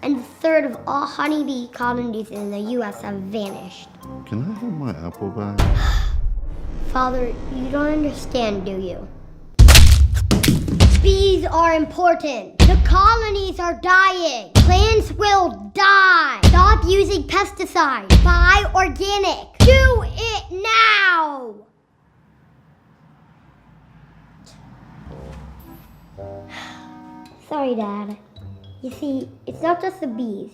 Speaker 13: And a third of all honeybee colonies in the U.S. have vanished.
Speaker 14: Can I have my apple back?
Speaker 13: Father, you don't understand, do you? Bees are important. The colonies are dying. Plants will die. Stop using pesticides. Buy organic. Do it now! Sorry, Dad. You see, it's not just the bees.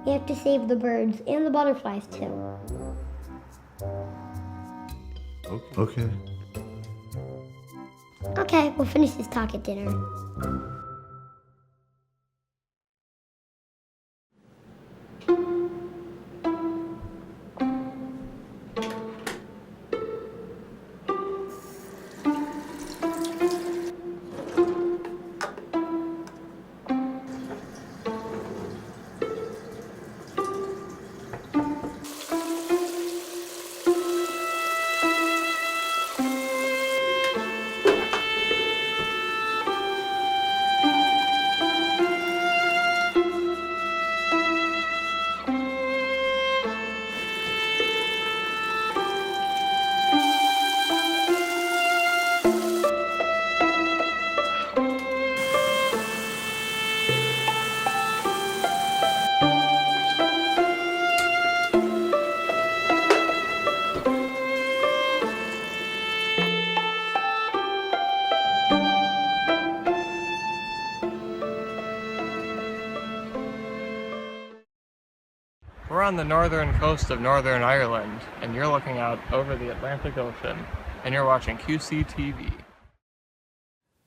Speaker 13: We have to save the birds and the butterflies, too.
Speaker 14: Okay.
Speaker 13: Okay, we'll finish this talk at dinner.
Speaker 7: We're on the northern coast of Northern Ireland, and you're looking out over the Atlantic Ocean, and you're watching QCTV.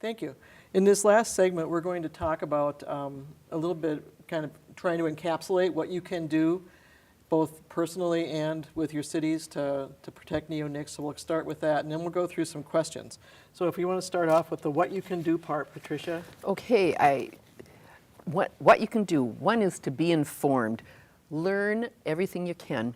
Speaker 1: Thank you. In this last segment, we're going to talk about a little bit kind of trying to encapsulate what you can do both personally and with your cities to protect neonics. So we'll start with that, and then we'll go through some questions. So if you want to start off with the what you can do part, Patricia.
Speaker 2: Okay, what you can do, one is to be informed. Learn everything you can.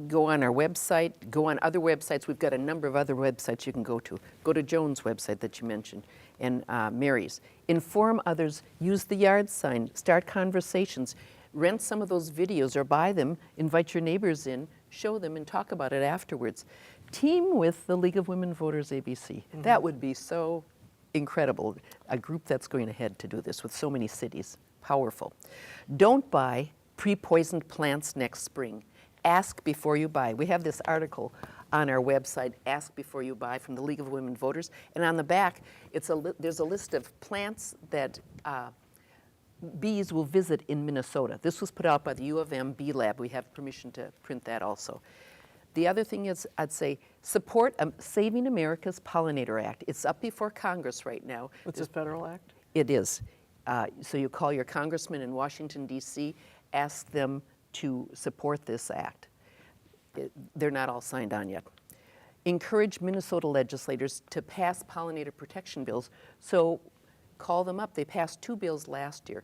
Speaker 2: Go on our website, go on other websites. We've got a number of other websites you can go to. Go to Joan's website that you mentioned, and Mary's. Inform others, use the yard sign, start conversations, rent some of those videos or buy them, invite your neighbors in, show them and talk about it afterwards. Team with the League of Women Voters ABC. Mm-hmm. That would be so incredible, a group that's going ahead to do this with so many cities. Powerful. Don't buy pre-poisoned plants next spring. Ask before you buy. We have this article on our website, Ask Before You Buy, from the League of Women Voters. And on the back, there's a list of plants that bees will visit in Minnesota. This was put out by the U of M Bee Lab. We have permission to print that also. The other thing is, I'd say, support Saving America's Pollinator Act. It's up before Congress right now.
Speaker 1: It's a federal act?
Speaker 2: It is. So you call your congressman in Washington, D.C., ask them to support this act. They're not all signed on yet. Encourage Minnesota legislators to pass pollinator protection bills. So call them up. They passed 2 bills last year.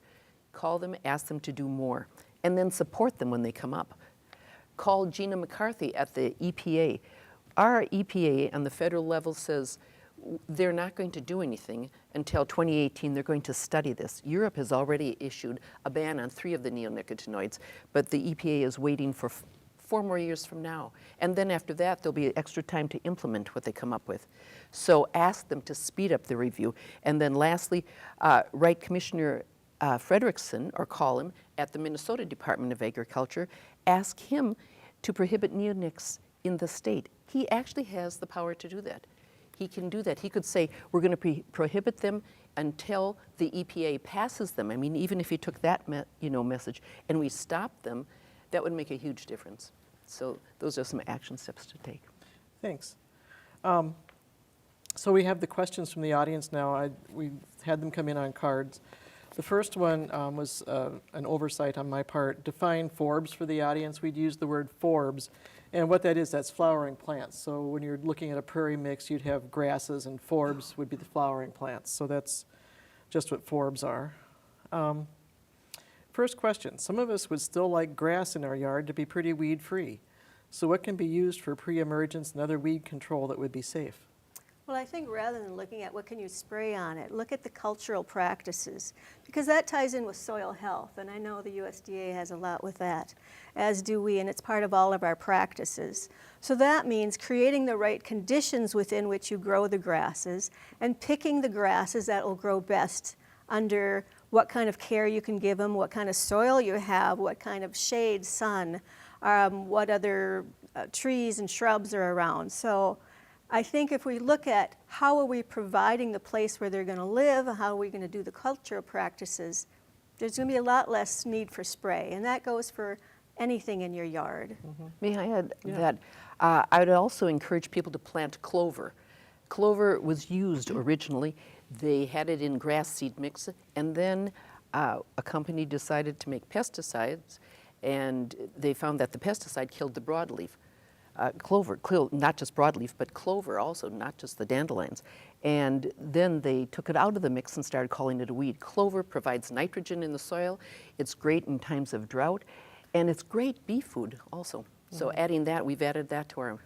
Speaker 2: Call them, ask them to do more, and then support them when they come up. Call Gina McCarthy at the EPA. Our EPA on the federal level says they're not going to do anything until 2018. They're going to study this. Europe has already issued a ban on 3 of the neonicotinoids, but the EPA is waiting for 4 more years from now. And then after that, there'll be extra time to implement what they come up with. So ask them to speed up the review. And then lastly, write Commissioner Frederickson, or call him, at the Minnesota Department of Agriculture. Ask him to prohibit neonics in the state. He actually has the power to do that. He can do that. He could say, we're going to prohibit them until the EPA passes them. I mean, even if he took that message and we stopped them, that would make a huge difference. So those are some action steps to take.
Speaker 1: Thanks. So we have the questions from the audience now. We had them come in on cards. The first one was an oversight on my part. Define forbs for the audience. We'd use the word forbs. And what that is, that's flowering plants. So when you're looking at a prairie mix, you'd have grasses, and forbs would be the flowering plants. So that's just what forbs are. First question. Some of us would still like grass in our yard to be pretty weed-free. So what can be used for pre-emergence and other weed control that would be safe?
Speaker 3: Well, I think rather than looking at what can you spray on it, look at the cultural practices, because that ties in with soil health, and I know the USDA has a lot with that, as do we, and it's part of all of our practices. So that means creating the right conditions within which you grow the grasses and picking the grasses that will grow best under what kind of care you can give them, what kind of soil you have, what kind of shade, sun, what other trees and shrubs are around. So I think if we look at how are we providing the place where they're going to live, how are we going to do the cultural practices, there's going to be a lot less need for spray, and that goes for anything in your yard.
Speaker 2: Mm-hmm. May I add that I would also encourage people to plant clover. Clover was used originally. They had it in grass seed mix, and then a company decided to make pesticides, and they found that the pesticide killed the broadleaf. Clover, not just broadleaf, but clover also, not just the dandelions. And then they took it out of the mix and started calling it a weed. Clover provides nitrogen in the soil. It's great in times of drought, and it's great bee food also. Mm-hmm. So adding that, we've added that to our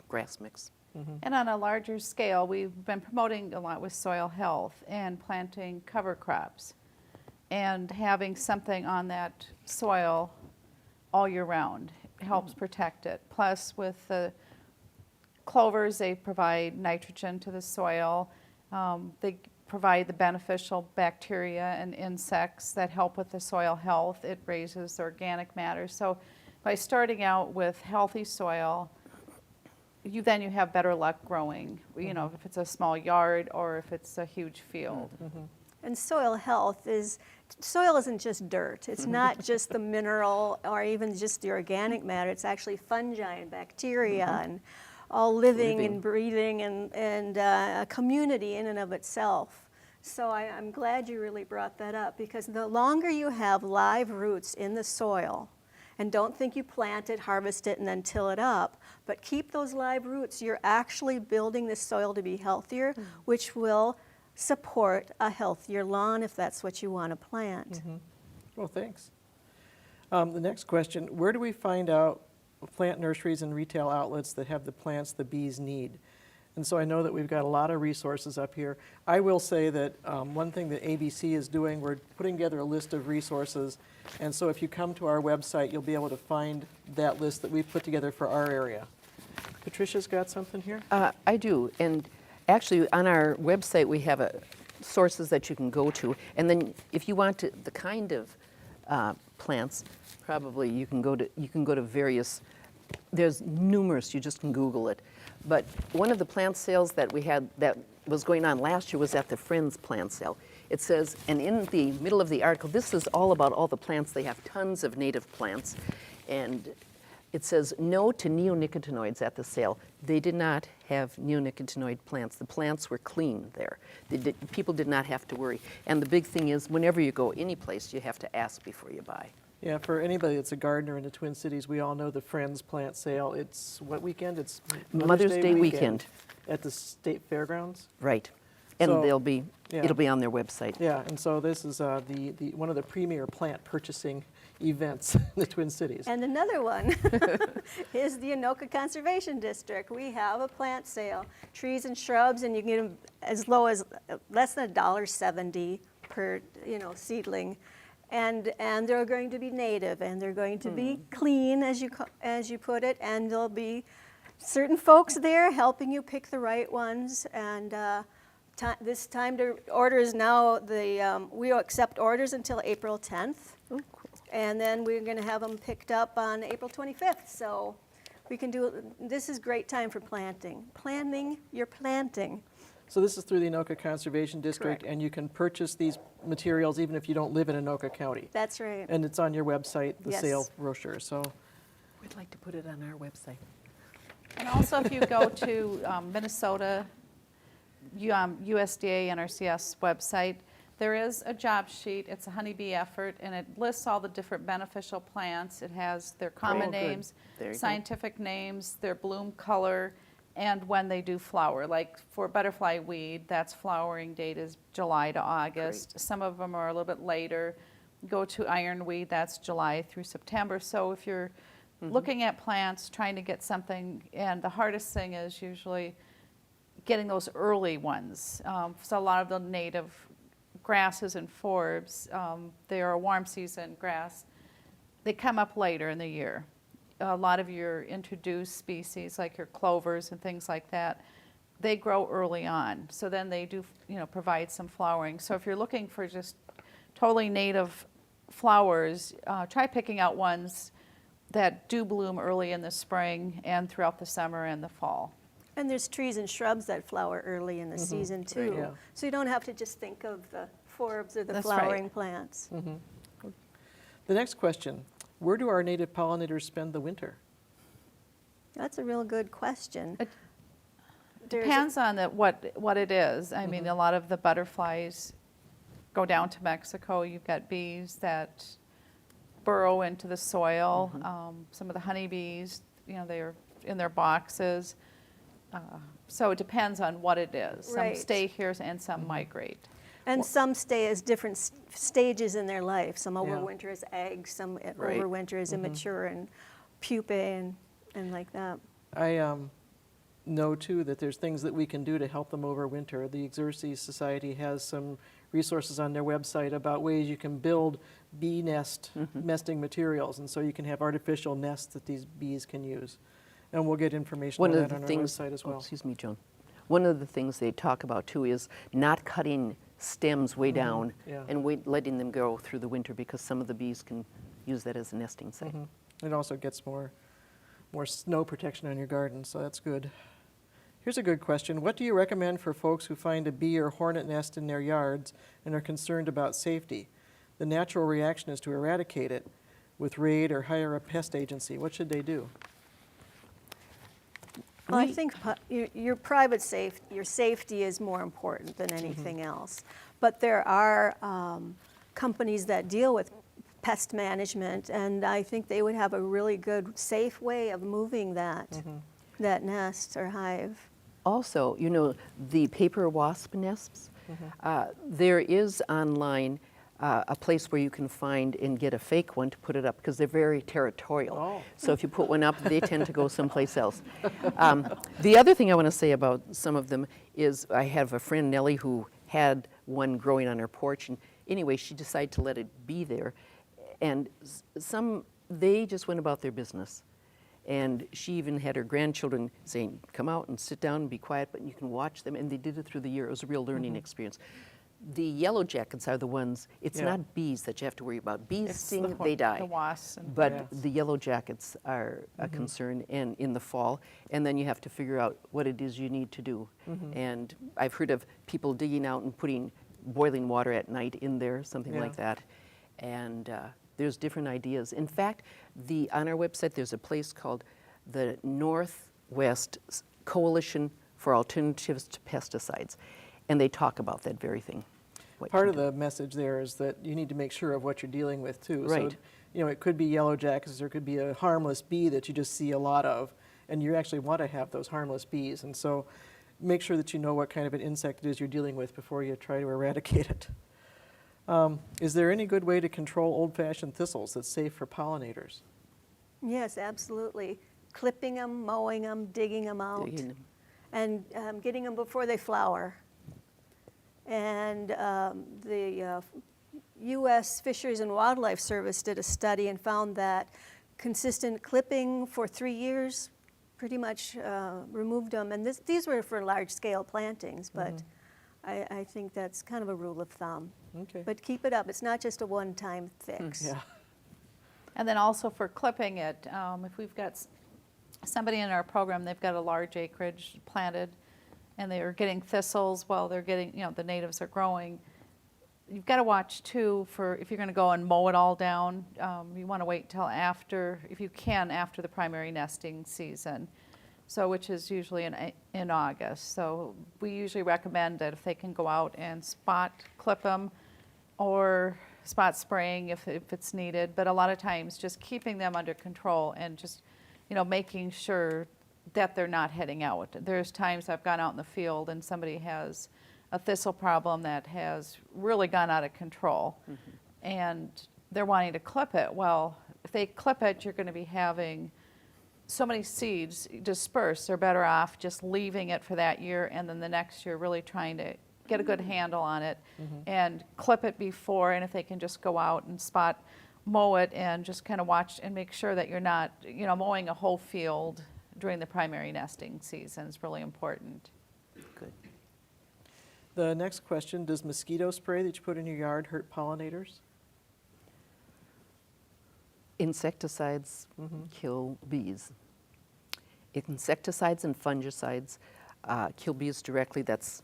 Speaker 2: grass mix.
Speaker 4: Mm-hmm. And on a larger scale, we've been promoting a lot with soil health and planting cover crops and having something on that soil all year round helps protect it. Plus, with the clovers, they provide nitrogen to the soil. They provide the beneficial bacteria and insects that help with the soil health. It raises the organic matter. So by starting out with healthy soil, you have better luck growing, you know, if it's a small yard or if it's a huge field.
Speaker 3: Mm-hmm. And soil health soil isn't just dirt. It's not just the mineral or even just the organic matter. It's actually fungi and bacteria and all living and breathing and a community in and of itself. So I'm glad you really brought that up, because the longer you have live roots in the soil, and don't think you plant it, harvest it, and then till it up, but keep those live roots, you're actually building the soil to be healthier, which will support a healthier lawn if that's what you want to plant.
Speaker 1: Mm-hmm. Well, thanks. The next question, where do we find out plant nurseries and retail outlets that have the plants the bees need? And so I know that we've got a lot of resources up here. I will say that one thing that ABC is doing, we're putting together a list of resources, and so if you come to our website, you'll be able to find that list that we've put together for our area. Patricia's got something here?
Speaker 2: I do, and actually on our website we have sources that you can go to, and then if you want the kind of plants, probably you can go to various. There's numerous. You just can Google it. But one of the plant sales that we had that was going on last year was at the Friends plant sale. It says, and in the middle of the article, this is all about all the plants. They have tons of native plants. And it says no to neonicotinoids at the sale. They did not have neonicotinoid plants. The plants were clean there. People did not have to worry. And the big thing is, whenever you go any place, you have to ask before you buy.
Speaker 1: Yeah, for anybody that's a gardener in the Twin Cities, we all know the Friends plant sale. It's what weekend? It's
Speaker 2: Mother's Day weekend.
Speaker 1: At the state fairgrounds.
Speaker 2: Right. And
Speaker 1: So,
Speaker 2: it'll be on their website.
Speaker 1: Yeah, and so this is the one of the premier plant purchasing events in the Twin Cities.
Speaker 3: And another one is the Anoka Conservation District. We have a plant sale, trees and shrubs, and you can get them as low as less than $1.70 per seedling. And they're going to be native, and they're going to be clean, as you put it, and there'll be certain folks there helping you pick the right ones. And this time to order is now we accept orders until April 10th.
Speaker 2: Oh, cool.
Speaker 3: And then we're going to have them picked up on April 25th. So we can this is great time for planting. Planning your planting.
Speaker 1: So this is through the Anoka Conservation District,
Speaker 3: Correct.
Speaker 1: and you can purchase these materials even if you don't live in Anoka County.
Speaker 3: That's right.
Speaker 1: And it's on your website, the
Speaker 3: Yes.
Speaker 1: sale brochure. So
Speaker 2: We'd like to put it on our website.
Speaker 4: And also, if you go to Minnesota USDA NRCS website, there is a job sheet. It's a honeybee effort, and it lists all the different beneficial plants. It has their common
Speaker 2: Oh, good.
Speaker 4: names,
Speaker 2: There you go.
Speaker 4: scientific names, their bloom color, and when they do flower. Like for butterfly weed, that's flowering date is July to August. Some of them are a little bit later. Go to ironweed, that's July through September. So if you're looking at plants, trying to get something, and the hardest thing is usually getting those early ones. So a lot of the native grasses and forbs, they are a warm season grass. They come up later in the year. A lot of your introduced species, like your clovers and things like that, they grow early on. So then they do, provide some flowering. So if you're looking for just totally native flowers, try picking out ones that do bloom early in the spring and throughout the summer and the fall.
Speaker 3: And there's trees and shrubs that flower early in the season too.
Speaker 1: Right, yeah.
Speaker 3: So you don't have to just think of the forbs or the
Speaker 4: That's
Speaker 3: flowering
Speaker 4: right.
Speaker 3: plants.
Speaker 1: the next question, where do our native pollinators spend the winter?
Speaker 3: That's a real good question.
Speaker 4: It
Speaker 3: There's a-
Speaker 4: depends on what it is. I mean, a lot of the butterflies go down to Mexico. You've got bees that burrow into the soil. Some of the honeybees, they're in their boxes. So it depends on what it is.
Speaker 3: Right.
Speaker 4: Some stay here and some migrate.
Speaker 3: And some stay as different stages in their life. Some
Speaker 1: Yeah.
Speaker 3: overwinter as eggs, some
Speaker 2: Right.
Speaker 3: overwinter as immature and pupae and like that.
Speaker 1: I know too that there's things that we can do to help them overwinter. The Xerces Society has some resources on their website about ways you can build bee nesting materials, and so you can have artificial nests that these bees can use. And we'll get information on that on our website as well.
Speaker 2: Excuse me, Joan. One of the things they talk about too is not cutting stems way down
Speaker 1: yeah.
Speaker 2: and letting them go through the winter, because some of the bees can use that as a nesting site.
Speaker 1: It also gets more snow protection on your garden, so that's good. Here's a good question. What do you recommend for folks who find a bee or hornet nest in their yards and are concerned about safety? The natural reaction is to eradicate it with raid or hire a pest agency. What should they do?
Speaker 3: Well, I think your private your safety is more important than anything else. But there are companies that deal with pest management, and I think they would have a really good, safe way of moving that nest or hive.
Speaker 2: Also, the paper wasp nests, there is online a place where you can find and get a fake one to put it up, because they're very territorial.
Speaker 1: Oh.
Speaker 2: So if you put one up, they tend to go someplace else. The other thing I want to say about some of them is I have a friend, Nellie, who had one growing on her porch, and anyway, she decided to let it be there. And they just went about their business. And she even had her grandchildren saying, come out and sit down and be quiet, but you can watch them. And they did it through the year. It was a real learning experience. The yellow jackets are the ones, it's
Speaker 1: Yeah.
Speaker 2: not bees that you have to worry about. Bees
Speaker 4: It's
Speaker 2: sting,
Speaker 4: the
Speaker 2: they die.
Speaker 4: The wasps. And
Speaker 2: But
Speaker 1: Yes.
Speaker 2: the yellow jackets are a concern and in the fall, and then you have to figure out what it is you need to do. And I've heard of people digging out and putting boiling water at night in there, something like
Speaker 1: Yeah.
Speaker 2: that. And there's different ideas. In fact, on our website, there's a place called the Northwest Coalition for Alternatives to Pesticides, and they talk about that very thing. what
Speaker 1: Part
Speaker 2: you
Speaker 1: of the message there is that you need to make sure of what you're dealing with too.
Speaker 2: Right.
Speaker 1: So, you know, it could be yellow jackets, or it could be a harmless bee that you just see a lot of, and you actually want to have those harmless bees. And so make sure that you know what kind of an insect it is you're dealing with before you try to eradicate it. Is there any good way to control old-fashioned thistles that's safe for pollinators?
Speaker 3: Yes, absolutely. Clipping them, mowing them, digging them out,
Speaker 2: Digging 'em.
Speaker 3: and getting them before they flower. And the U.S. Fisheries and Wildlife Service did a study and found that consistent clipping for 3 years pretty much removed them. And these were for large-scale plantings, but I think that's kind of a rule of thumb.
Speaker 1: Okay.
Speaker 3: But keep it up. It's not just a one-time fix.
Speaker 1: Yeah.
Speaker 4: And then also for clipping it, if we've got somebody in our program, they've got a large acreage planted, and they are getting thistles while they're getting, the natives are growing. You've got to watch too for if you're going to go and mow it all down. You want to wait till after, if you can, after the primary nesting season. So, which is usually in August. So we usually recommend that if they can go out and spot clip them or spot spraying if it's needed. But a lot of times just keeping them under control and just, making sure that they're not heading out. There's times I've gone out in the field and somebody has a thistle problem that has really gone out of control and they're wanting to clip it. Well, if they clip it, you're going to be having so many seeds dispersed. They're better off just leaving it for that year and then the next year really trying to get a good handle on it and clip it before, and if they can just go out and mow it and just kind of watch and make sure that you're not, mowing a whole field during the primary nesting season is really important.
Speaker 2: Good.
Speaker 1: The next question, does mosquito spray that you put in your yard hurt pollinators?
Speaker 2: Insecticides kill bees. Insecticides and fungicides kill bees directly. That's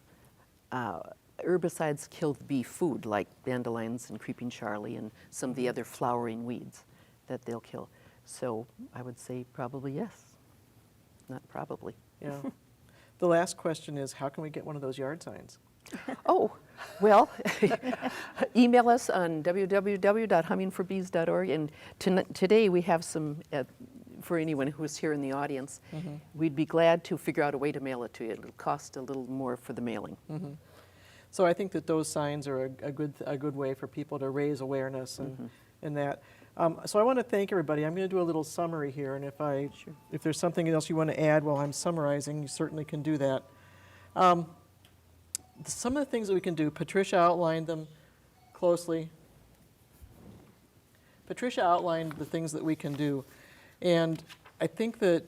Speaker 2: herbicides kill bee food, like dandelions and creeping Charlie and some of the other flowering weeds that they'll kill. So I would say probably yes. Not probably.
Speaker 1: Yeah. The last question is, how can we get one of those yard signs?
Speaker 2: Oh, well, email us on www.hummingforbees.org. And today we have some, for anyone who is here in the audience, we'd be glad to figure out a way to mail it to you. It'll cost a little more for the mailing.
Speaker 1: So I think that those signs are a good way for people to raise awareness and that. So I want to thank everybody. I'm going to do a little summary here, and if there's something else you want to add while I'm summarizing, you certainly can do that. Some of the things that we can do, Patricia outlined them closely. Patricia outlined the things that we can do, and I think that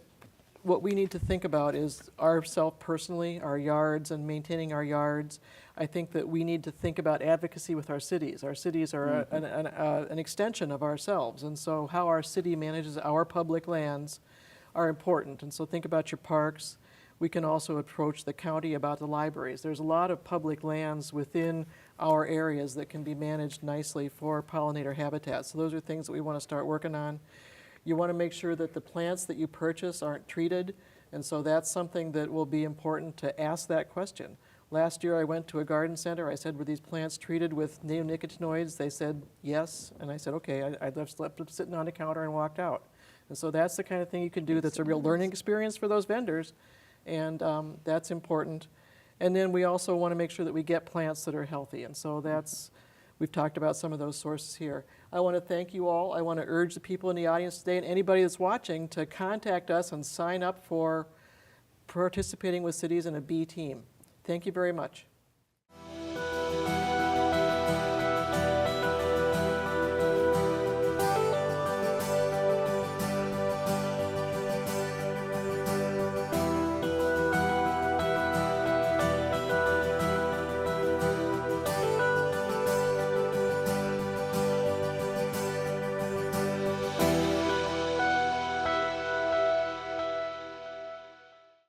Speaker 1: what we need to think about is ourselves personally, our yards and maintaining our yards. I think that we need to think about advocacy with our cities. Our cities are an extension of ourselves, and so how our city manages our public lands are important. And so think about your parks. We can also approach the county about the libraries. There's a lot of public lands within our areas that can be managed nicely for pollinator habitats. So those are things that we want to start working on. You want to make sure that the plants that you purchase aren't treated, and so that's something that will be important to ask that question. Last year I went to a garden center. I said, were these plants treated with neonicotinoids? They said yes, and I said, okay. I left them sitting on the counter and walked out. And so that's the kind of thing you can do that's a real learning experience for those vendors, and that's important. And then we also want to make sure that we get plants that are healthy, and so we've talked about some of those sources here. I want to thank you all. I want to urge the people in the audience today and anybody that's watching to contact us and sign up for participating with cities in a bee team. Thank you very much.